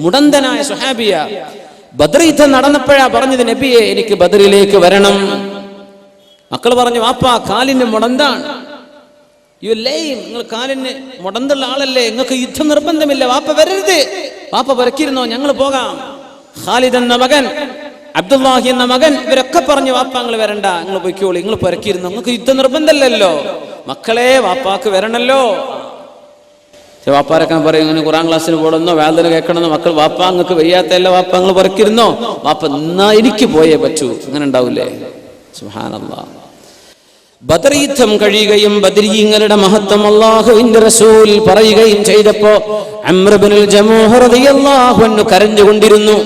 മുടന്തനായ സ്വഹാബിയ. ബദർ യുദ്ധം നടന്നപ്പോഴാ പറഞ്ഞത്, നബിയെ എനിക്ക് ബദറിലേക്ക് വരണം. മക്കൾ പറഞ്ഞു, വാപ്പാ കാലിന് മുടന്താണ്, നിങ്ങൾ കാലിന് മുടന്തുള്ള ആളല്ലേ, നിങ്ങൾക്ക് യുദ്ധം നിർബന്ധമില്ല, വാപ്പ വരരുത്. വാപ്പ വരക്കിരുന്നോ, ഞങ്ങൾ പോകാം. ഖാലിദ് എന്ന മകൻ, അബ്ദുല്ലാഹി എന്ന മകൻ, ഇവരൊക്കെ പറഞ്ഞു, വാപ്പ നിങ്ങൾ വരണ്ട, നിങ്ങൾ പൊയ്ക്കോളി, നിങ്ങൾ പുരക്കിരുന്നു, നിങ്ങൾക്ക് യുദ്ധം നിർബന്ധമല്ലല്ലോ. മക്കളെ വാപ്പാക്ക് വരണല്ലോ. വാപ്പാരൊക്കെ പറയും, ഇങ്ങനെ ഖുർആൻ ക്ലാസ്സിന് പോകണമെന്നോ വേദന കേൾക്കണമെന്നോ. മക്കൾ, വാപ്പ നിങ്ങൾക്ക് വയ്യാത്തല്ല, വാപ്പ നിങ്ങൾ പുരക്കിരുന്നോ, വാപ്പ എന്നാ എനിക്ക് പോയേ പറ്റൂ, അങ്ങനെ ഉണ്ടാവില്ലേ? സുബ്ഹാനല്ലാഹ്. ബദർ യുദ്ധം കഴിയുകയും ബദരീങ്ങളുടെ മഹത്വം അല്ലാഹുവിന്റെ റസൂൽ പറയുകയും ചെയ്തപ്പോ അംർ ഇബ്നുൽ ജമൂഹ് റളിയല്ലാഹു അൻഹു കരഞ്ഞുകൊണ്ടിരുന്നു.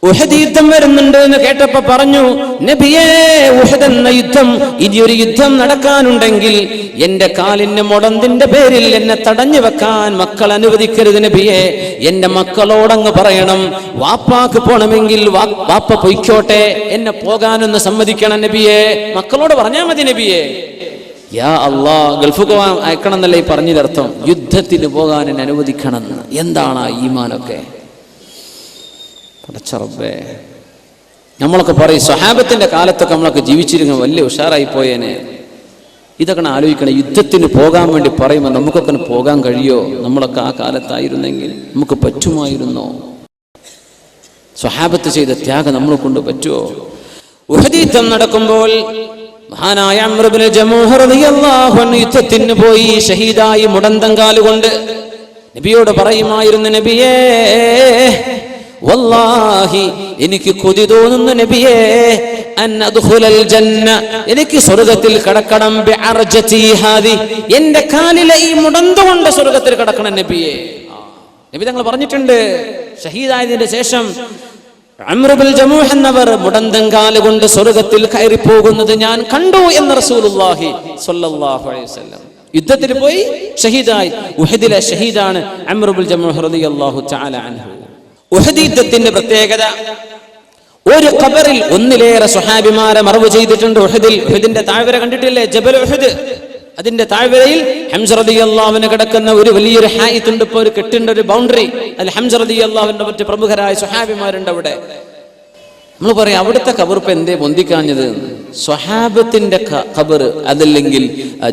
ഉഹദ് യുദ്ധം വരുന്നുണ്ട് എന്ന് കേട്ടപ്പോ പറഞ്ഞു, നബിയേ, ഉഹദ് എന്ന യുദ്ധം, ഇനിയൊരു യുദ്ധം നടക്കാനുണ്ടെങ്കിൽ എന്റെ കാലിന് മുടന്തിന്റെ പേരിൽ എന്നെ തടഞ്ഞു വെക്കാൻ മക്കൾ അനുവദിക്കരുത് നബിയേ. എന്റെ മക്കളോടങ്ങ് പറയണം, വാപ്പാക്ക് പോണമെങ്കിൽ വാപ്പ പൊയ്ക്കോട്ടെ, എന്നെ പോകാനൊന്ന് സമ്മതിക്കണം നബിയേ. മക്കളോട് പറഞ്ഞാ മതി നബിയേ. യാ അല്ലാ, ഗൾഫ് പോകാൻ അയക്കണം എന്നല്ലേ ഈ പറഞ്ഞതിനർത്ഥം? യുദ്ധത്തിന് പോകാൻ എന്നെ അനുവദിക്കണം. എന്താണ് ആ ഈമാനൊക്കെ? പടച്ചറബ്ബേ, നമ്മളൊക്കെ പറയും സ്വഹാബത്തിന്റെ കാലത്തൊക്കെ നമ്മളൊക്കെ ജീവിച്ചിരുന്ന വലിയ ഉഷാറായി പോയേനെ. ഇതൊക്കെ ആലോചിക്കണം. യുദ്ധത്തിന് പോകാൻ വേണ്ടി പറയുമ്പോൾ നമുക്കൊക്കെ പോകാൻ കഴിയോ? നമ്മളൊക്കെ ആ കാലത്തായിരുന്നെങ്കിൽ നമുക്ക് പറ്റുമായിരുന്നോ? സ്വഹാബത്ത് ചെയ്ത ത്യാഗം നമ്മളെ കൊണ്ട് പറ്റുമോ? ഉഹദ് യുദ്ധം നടക്കുമ്പോൾ മഹാനായ അംർ ഇബ്നു ജമൂഹ് റളിയല്ലാഹു അൻഹു യുദ്ധത്തിന് പോയി ഷഹീദായി മുടന്തം കാലുകൊണ്ട് നബിയോട് പറയുമായിരുന്നു, നബിയേ, വല്ലാഹി എനിക്ക് കൊതി തോന്നുന്നു നബിയേ, അൻ അദ്ഖുലൽ ജന്ന, എനിക്ക് സ്വർഗ്ഗത്തിൽ കടക്കണം, ബിഅർജതി ഹാദി, എന്റെ കാലിലെ ഈ മുടന്ത കൊണ്ട് സ്വർഗ്ഗത്തിൽ കടക്കണം നബിയേ. നബി തങ്ങൾ പറഞ്ഞിട്ടുണ്ട്, ഷഹീദായതിന്റെ ശേഷം അംർ ഇബ്നുൽ ജമൂഹ് എന്നവർ മുടന്തം കാലുകൊണ്ട് സ്വർഗ്ഗത്തിൽ കയറി പോകുന്നത് ഞാൻ കണ്ടു എന്ന് റസൂലുള്ളാഹി സ്വല്ലല്ലാഹു അലൈഹി വസല്ലം. യുദ്ധത്തിൽ പോയി ഷഹീദായി. ഉഹദിലെ ഷഹീദാണ് അംർ ഇബ്നുൽ ജമൂഹ് റളിയല്ലാഹു തആല അൻഹു. ഉഹദ് യുദ്ധത്തിന്റെ പ്രത്യേകത, ഒരു ഖബറിൽ ഒന്നിലേറെ സ്വഹാബിമാരെ മറവ് ചെയ്തിട്ടുണ്ട്. ഉഹദിന്റെ താഴ്വര കണ്ടിട്ടില്ലേ, ജബൽ ഉഹദ്. അതിന്റെ താഴ്വരയിൽ ഹംസ റളിയല്ലാഹു അൻഹു കിടക്കുന്ന ഒരു വലിയൊരു ഹായിത്തുണ്ട്. ഇപ്പോൾ ഒരു കെട്ടിന്റെ ഒരു ബൗണ്ടറി, അതിൽ ഹംസ റളിയല്ലാഹു അൻഹു മറ്റ് പ്രമുഖരായ സ്വഹാബിമാരുണ്ട് അവിടെ. നമ്മൾ പറയാം, അവിടുത്തെ ഖബർ ഇപ്പൊ എന്തേ പൊന്തിക്കാഞ്ഞത്? സ്വഹാബത്തിന്റെ ഖബർ, അതല്ലെങ്കിൽ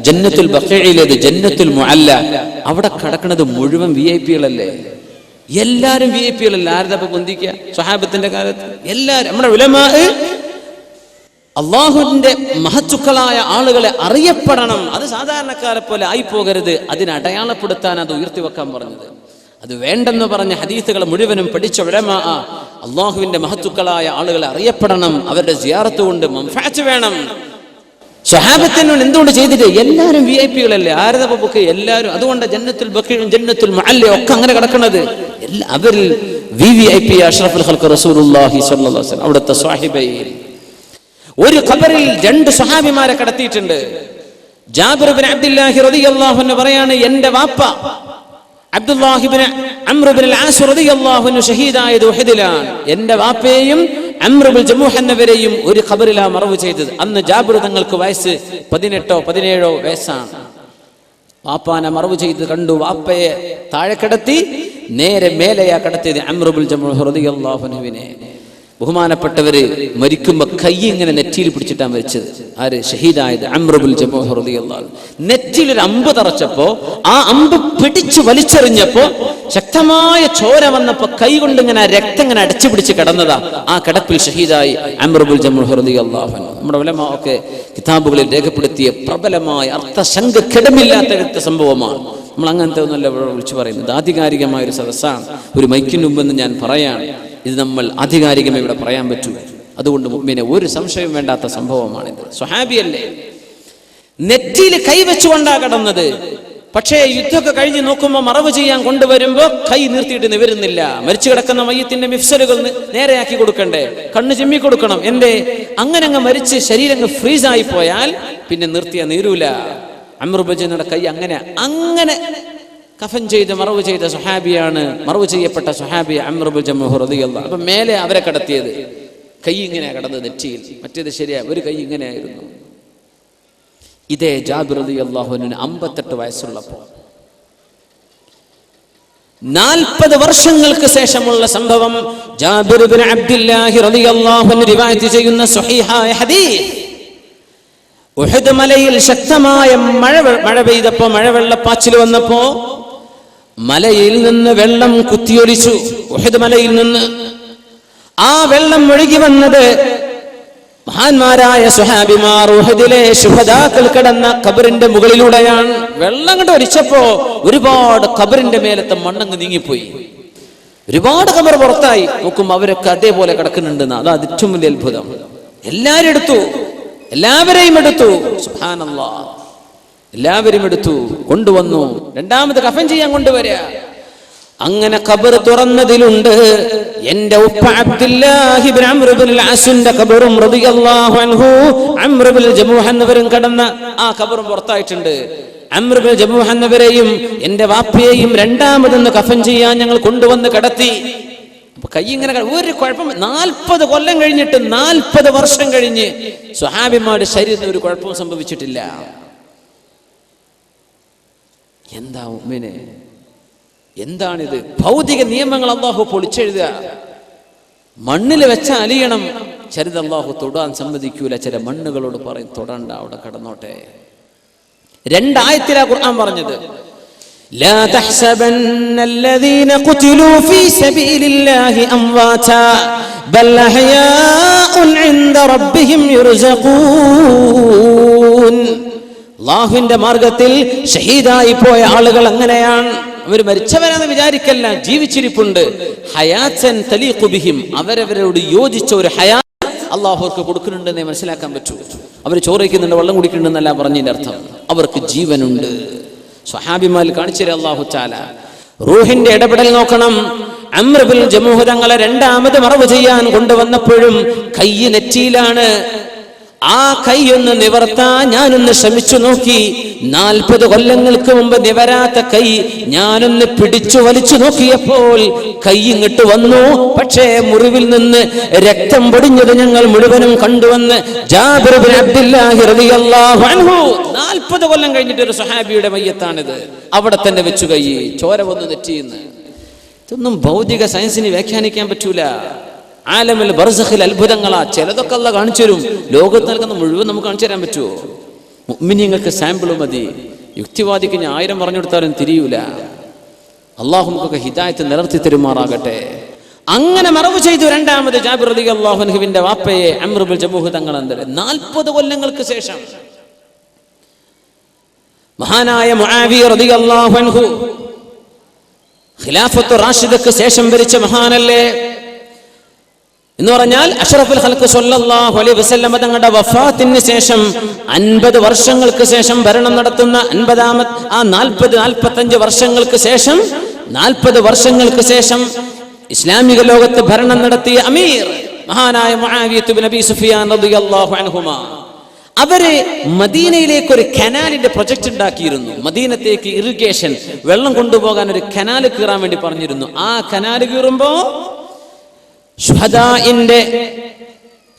ജന്നത്തുൽ ബഖീഇലേത് ജന്നത്തുൽ മുഅല്ല, അവിടെ കിടക്കുന്നത് മുഴുവൻ വിഐപികളല്ലേ. എല്ലാരും വിഐപികളല്ല. ആരുടെ പൊന്തിക്കുക? സ്വഹാബത്തിന്റെ കാലത്ത് എല്ലാരും. നമ്മുടെ ഉലമാ അള്ളാഹുവിന്റെ മഹത്തുക്കളായ ആളുകളെ അറിയപ്പെടണം. അത് സാധാരണക്കാരെ പോലെ ആയിപ്പോകരുത്. അതിനെ അടയാളപ്പെടുത്താൻ അത് ഉയർത്തിവെക്കാൻ പറഞ്ഞത്. അത് വേണ്ടെന്ന് പറഞ്ഞ ഹദീസുകൾ മുഴുവനും പഠിച്ച ഉലമാ അള്ളാഹുവിന്റെ മഹത്തുക്കളായ ആളുകളെ അറിയപ്പെടണം. അവരുടെ സിയാറത്ത് കൊണ്ട് മൻഫഅത്ത് വേണം. സ്വഹാബത്തിനോട് എന്തുകൊണ്ട് ചെയ്തിട്ട്? എല്ലാവരും വിഐപികളല്ലേ. ആരുടെ ബുക്ക് എല്ലാവരും. അതുകൊണ്ട് ജന്നത്തുൽ ബഖീഉം ജന്നത്തുൽ മുഅല്ല ഒക്കെ അങ്ങനെ കിടക്കുന്നത്. അവരിൽ വിവിഐപി അഷ്റഫുൽ ഖൽഖ് റസൂലുള്ളാഹി സ്വല്ലല്ലാഹു അലൈഹി വസല്ലം അവിടുത്തെ സ്വഹാബയിൽ. ഒരു ഖബറിൽ രണ്ട് സ്വഹാബിമാരെ കടത്തിയിട്ടുണ്ട്. ജാബിർ ഇബ്നു അബ്ദുല്ലാഹി റളിയല്ലാഹു അൻഹു പറയാണ്, എന്റെ വാപ്പ അബ്ദുല്ലാഹി ഇബ്നു അംർ ഇബ്നുൽ ആസ് റളിയല്ലാഹു അൻഹു ഷഹീദായത് ഉഹദിലാണ്. എന്റെ വാപ്പയെയും അംർ ഇബ്നുൽ ജമൂഹ് എന്നവരെയും ഒരു ഖബറിലാ മറവ് ചെയ്തത്. അന്ന് ജാബിർ തങ്ങൾക്ക് വയസ്സ് 18 17 വയസ്സാണ്. വാപ്പാനെ മറവ് ചെയ്ത് കണ്ടു. വാപ്പയെ താഴെ കിടത്തി, നേരെ മേലെയാ കിടത്തിയത് അംർ ഇബ്നുൽ ജമൂഹ് റളിയല്ലാഹു അൻഹുവിനെ. ബഹുമാനപ്പെട്ടവര് മരിക്കുമ്പോ കൈ ഇങ്ങനെ നെറ്റിയിൽ പിടിച്ചിട്ടാണ് മരിച്ചത്. ആര്? ഷഹീദായത് അംർ ഇബ്നുൽ ജമൂഹ് റളിയല്ലാഹു അൻഹു. നെറ്റിയിൽ ഒരു അമ്പ് തറച്ചപ്പോ ആ അമ്പ് പിടിച്ചു വലിച്ചെറിഞ്ഞപ്പോ ശക്തമായ ചോര വന്നപ്പോ കൈ കൊണ്ട് ഇങ്ങനെ രക്തം ഇങ്ങനെ അടച്ചു പിടിച്ച് കിടന്നതാ. ആ കിടപ്പിൽ ഷഹീദായി അംർ ഇബ്നുൽ ജമൂഹ് റളിയല്ലാഹു അൻഹു. നമ്മുടെ ഉലമാ ഒക്കെ കിതാബുകളിൽ രേഖപ്പെടുത്തിയ പ്രബലമായ അർത്ഥശങ്കക്കിടമില്ലാത്ത സംഭവമാണ്. നമ്മൾ അങ്ങനത്തെ ഒന്നല്ല ഇവിടെ വിളിച്ചു പറയുന്നത്. ആധികാരികമായ ഒരു സദസ്സാണ്. ഒരു മൈക്കിന് മുമ്പെന്ന് ഞാൻ പറയാണ്. ഇത് നമ്മൾ ആധികാരികമായി ഇവിടെ പറയാൻ പറ്റൂ. അതുകൊണ്ട് മുഅ്മിനെ ഒരു സംശയം വേണ്ടാത്ത സംഭവമാണിത്. സ്വഹാബിയല്ലേ, നെറ്റിയിൽ കൈവച്ചുകൊണ്ടാ കടന്നത്. പക്ഷേ യുദ്ധമൊക്കെ കഴിഞ്ഞ് നോക്കുമ്പോൾ മറവ് ചെയ്യാൻ കൊണ്ടുവരുമ്പോ കൈ നിർത്തിയിട്ട് നിവരുന്നില്ല. മരിച്ചു കിടക്കുന്ന മയ്യത്തിന്റെ മിഫ്സലുകൾ നേരെയാക്കി കൊടുക്കണ്ടേ, കണ്ണ് ചിമ്മി കൊടുക്കണം. അങ്ങനെ അങ്ങ് മരിച്ച് ശരീരം ഫ്രീസായി പോയാൽ പിന്നെ നിർത്തിയ നീരൂല. അംർ ഇബ്നു ജമൂഹയുടെ കൈ അങ്ങനെ കഫൻ ചെയ്ത് മറവ് ചെയ്ത സ്വഹാബിയാണ്, മറവ് ചെയ്യപ്പെട്ട സ്വഹാബി അംർ ഇബ്നു ജമൂഹ് റളിയല്ലാഹു. അപ്പൊ മേലെ അവരെ കടത്തിയത് കൈ ഇങ്ങനെ കടന്നത് നെറ്റിയിൽ, മറ്റേത് ശരിയാ ഒരു കൈ ഇങ്ങനെയായിരുന്നു. ഇതേ ജാബിർ റളിയല്ലാഹു അൻഹു 58 വയസ്സുള്ളപ്പോൾ 40 വർഷങ്ങൾക്ക് ശേഷമുള്ള സംഭവം. ജാബിർ ഇബ്നു അബ്ദുല്ലാഹി റളിയല്ലാഹു അൻഹു റിവായത്ത് ചെയ്യുന്ന സ്വഹീഹായ ഹദീസ്. ഉഹദ് മലയിൽ ശക്തമായ മഴ പെയ്തപ്പോ, മഴവെള്ളപ്പാച്ചിൽ വന്നപ്പോ മലയിൽ നിന്ന് വെള്ളം കുത്തിയൊലിച്ചു. ഉഹദ് മലയിൽ നിന്ന് ആ വെള്ളം ഒഴുകി വന്നത് മഹാന്മാരായ സ്വഹാബിമാർ ഉഹദിലെ ശുഹദാക്കൾ കിടന്ന ഖബറിന്റെ മുകളിലൂടെയാണ്. വെള്ളം കൊണ്ട് ഒലിച്ചപ്പോ ഒരുപാട് ഖബറിന്റെ മേലത്തെ മണ്ണങ്ങ് നീങ്ങിപ്പോയി. ഒരുപാട് ഖബർ പുറത്തായി. നോക്കും അവരൊക്കെ അതേപോലെ കിടക്കുന്നുണ്ടെന്ന്. അതാ ഏറ്റവും വലിയ അത്ഭുതം. എല്ലാവരെയും എടുത്തു. സുബ്ഹാനല്ലാഹ്, എല്ലാവരും എടുത്തു, കൊണ്ടുവന്നു. രണ്ടാമത് കഫൻ ചെയ്യാൻ കൊണ്ടുവരിക. അങ്ങനെ ഖബർ തുറന്നതിലുണ്ട് എന്റെ ഉപ്പ അബ്ദുല്ലാഹി ഇബ്നു അംർ ഇബ്നുൽ അസിന്റെ ഖബറും റളിയല്ലാഹു അൻഹു അംർ ഇബ്നുൽ ജമൂഹ് എന്നവരും കടന്ന ആ ഖബറും പുറത്തായിട്ടുണ്ട്. അംർ ഇബ്നുൽ ജമൂഹ് എന്നവരെയും എന്റെ വാപ്പയെയും രണ്ടാമതൊന്ന് കഫൻ ചെയ്യാൻ ഞങ്ങൾ കൊണ്ടുവന്ന് കിടത്തി. അപ്പൊ കൈ ഇങ്ങനെ ഒരു കുഴപ്പം. 40 കൊല്ലം കഴിഞ്ഞിട്ട്, 40 വർഷം കഴിഞ്ഞ് സ്വഹാബിമാരുടെ ശരീരത്തിന് ഒരു കുഴപ്പവും സംഭവിച്ചിട്ടില്ല. എന്താ ഉമ്മിനെ, എന്താണിത്? ഭൗതിക നിയമങ്ങൾ അല്ലാഹു പൊളിച്ചെഴുതുക. മണ്ണിൽ വെച്ച അലിയണം. ചിലത് അല്ലാഹു തൊടാൻ സമ്മതിക്കൂല. ചില മണ്ണുകളോട് പറയും തൊടണ്ട, അവിടെ കടന്നോട്ടെ. 2 ആയത്തിലാ ഖുർആൻ പറഞ്ഞത്. لا تحسبن الذين قتلوا في سبيل الله أمواتا بل أحياء عند ربهم يرزقون. അല്ലാഹുവിന്റെ മാർഗത്തിൽ ഷഹീദായി പോയ ആളുകൾ അങ്ങനെയാണ്. അവർ മരിച്ചവരാണെന്ന് വിചാരിക്കല്ല, ജീവിച്ചിരിപ്പുണ്ട്. ഹയാത്തൻ തലീഖു ബിഹിം, അവരവരോട് യോജിച്ച ഒരു ഹയാത്ത് അല്ലാഹു അവർക്ക് കൊടുക്കുന്നുണ്ടെന്നേ മനസ്സിലാക്കാൻ പറ്റൂ. അവർ ചോറയ്ക്കുന്നുണ്ട്, വെള്ളം കുടിക്കുന്നുണ്ടെന്നല്ല പറഞ്ഞതിന്റെ അർത്ഥം. അവർക്ക് ജീവനുണ്ട്. സ്വഹാബിമാൽ കാണിച്ചു അല്ലാഹു തആല. റൂഹിന്റെ ഇടപെടൽ നോക്കണം. അംർ ഇബ്നുൽ ജമൂഹ് തങ്ങളെ രണ്ടാമത് മറവ് ചെയ്യാൻ കൊണ്ടുവന്നപ്പോഴും കൈ നെറ്റിയിലാണ്. ആ കൈയൊന്ന് നിവർത്താൻ ഞാനൊന്ന് ശ്രമിച്ചു നോക്കി. 40 കൊല്ലങ്ങൾക്ക് മുമ്പ് നിവരാത്ത കൈ ഞാനൊന്ന് പിടിച്ചു വലിച്ചു നോക്കിയപ്പോൾ കൈ ഇങ്ങോട്ട് വന്നു. പക്ഷേ മുറിവിൽ നിന്ന് രക്തം പൊടിഞ്ഞത് ഞങ്ങൾ മുഴുവനും കണ്ടുവന്ന് ജാബിർ ഇബ്നു അബ്ദുല്ലാഹി റളിയല്ലാഹു അൻഹു. 40 കൊല്ലം കഴിഞ്ഞിട്ട് ഒരു സ്വഹാബിയുടെ മയ്യത്താണിത്. അവിടെ തന്നെ വെച്ചു കൈ, ചോര വന്നു നെറ്റിയെന്ന്. ഇതൊന്നും ഭൗതിക സയൻസിന് വ്യാഖ്യാനിക്കാൻ പറ്റൂല. ആലമിൽ ബർസഖിൽ അത്ഭുതങ്ങളാ. ചിലതൊക്കെ അല്ലാഹു കാണിച്ചു തരും. ലോകത്ത് നൽകുന്ന മുഴുവൻ നമുക്ക് കാണിച്ചു തരാൻ പറ്റുമോ? മുഅ്മിനീങ്ങൾക്ക് സാമ്പിൾ മതി. യുക്തിവാദിക്ക് 1000 പറഞ്ഞു കൊടുത്താലും തിരിയൂല. അള്ളാഹു നമുക്കൊക്കെ ഹിദായത്ത് നിലർത്തി തരുമാറാകട്ടെ. അങ്ങനെ മറവ് ചെയ്തു രണ്ടാമത് ജാബിർ റളിയല്ലാഹു അൻഹുവിന്റെ വാപ്പയെ അംർ ഇബ്നുൽ ജമൂഹ് തങ്ങൾ. 40 കൊല്ലങ്ങൾക്ക് ശേഷം മഹാനായ മുആവിയ റളിയല്ലാഹു അൻഹു ഖിലാഫത്തു റാഷിദക്ക് ശേഷം ഭരിച്ച മഹാനല്ലേ എന്ന് പറഞ്ഞാൽ അഷ്റഫുൽ ഖൽഖ് സ്വല്ലല്ലാഹു അലൈഹി വസല്ലം തങ്ങളുടെ വഫാത്തിന് ശേഷം 50 വർഷങ്ങൾക്ക് ശേഷം ഭരണം നടത്തുന്ന 45 വർഷങ്ങൾക്ക് ശേഷം 40 വർഷങ്ങൾക്ക് ശേഷം ഇസ്ലാമിക ലോകത്ത് ഭരണം നടത്തിയ അമീർ മഹാനായ മുആവിയ ഇബ്നു അബീ സുഫിയാൻ റളിയല്ലാഹു അൻഹുമാ. അവര് മദീനയിലേക്ക് ഒരു കനാലിന്റെ പ്രൊജക്ട് ഉണ്ടാക്കിയിരുന്നു. മദീനത്തേക്ക് ഇറിഗേഷൻ, വെള്ളം കൊണ്ടുപോകാൻ ഒരു കനാൽ കീറാൻ വേണ്ടി പറഞ്ഞിരുന്നു. ആ കനാൽ കീറുമ്പോ ശുഹദാഇന്റെ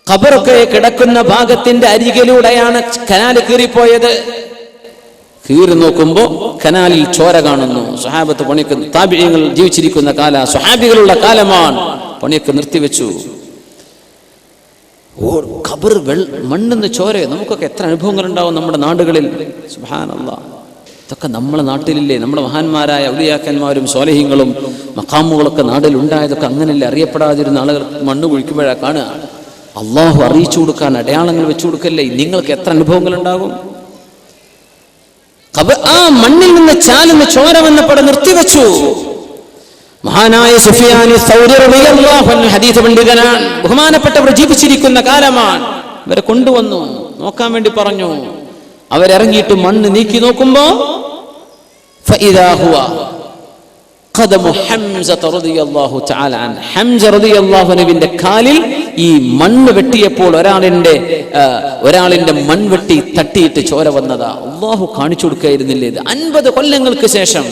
ഖബറൊക്കെ കിടക്കുന്ന ഭാഗത്തിന്റെ അരികിലൂടെയാണ് കനാൽ കീറിപ്പോയത്. കീറി നോക്കുമ്പോ കനാലിൽ ചോര കാണുന്നു. സ്വഹാബത്ത് പണിക്ക്, താബിഈങ്ങൾ ജീവിച്ചിരിക്കുന്ന കാല, സ്വഹാബികളുള്ള കാലമാണ്. പണിയൊക്കെ നിർത്തിവെച്ചു. ഖബർ മണ്ണെന്ന് ചോര. നമുക്കൊക്കെ എത്ര അനുഭവങ്ങൾ ഉണ്ടാവും നമ്മുടെ നാടുകളിൽ. സുബ്ഹാനല്ലാഹ്, ഇതൊക്കെ നമ്മളെ നാട്ടിലില്ലേ? നമ്മുടെ മഹാന്മാരായ ഔലിയാക്കന്മാരും സ്വാലിഹീങ്ങളും മഖാമുകളൊക്കെ നാട്ടിൽ ഉണ്ടായതൊക്കെ അങ്ങനെയല്ലേ? അറിയപ്പെടാതിരുന്ന ആളുകൾ മണ്ണ് കുഴിക്കുമ്പോഴാണ് കാണുക. അള്ളാഹു അറിയിച്ചു കൊടുക്കാൻ അടയാളങ്ങൾ വെച്ചു കൊടുക്കല്ലേ? നിങ്ങൾക്ക് എത്ര അനുഭവങ്ങൾ ഉണ്ടാകും? ആ മണ്ണിൽ നിന്ന് ചാലുന്ന ചോര വന്നപ്പോൾ നിർത്തിവെച്ചു. മഹാനായ സുഫിയാനി സൗരി റളിയല്ലാഹു അൻഹു ഹദീസ് പണ്ഡിതനാണ്. ബഹുമാനപ്പെട്ടവർ ജീവിച്ചിരിക്കുന്ന കാലമാണ്. ഇവരെ കൊണ്ടുവന്നു നോക്കാൻ വേണ്ടി പറഞ്ഞു. അവരിറങ്ങിയിട്ട് മണ്ണ് നീക്കി നോക്കുമ്പോ ഫഇദാ ഹുവ ഖദമു ഹംസ റളിയല്ലാഹു തആല അൻ. ഹംസ റളിയല്ലാഹു അൻഹുവിന്റെ കാലിൽ ഈ മണ്ണ് വെട്ടിയപ്പോൾ ഒരാളിന്റെ മൺവെട്ടി തട്ടിയിട്ട് ചോര വന്നതാ. അല്ലാഹു കാണിച്ചു കൊടുക്കായിരുന്നില്ലേ? ഇത് 50 കൊല്ലങ്ങൾക്ക് ശേഷം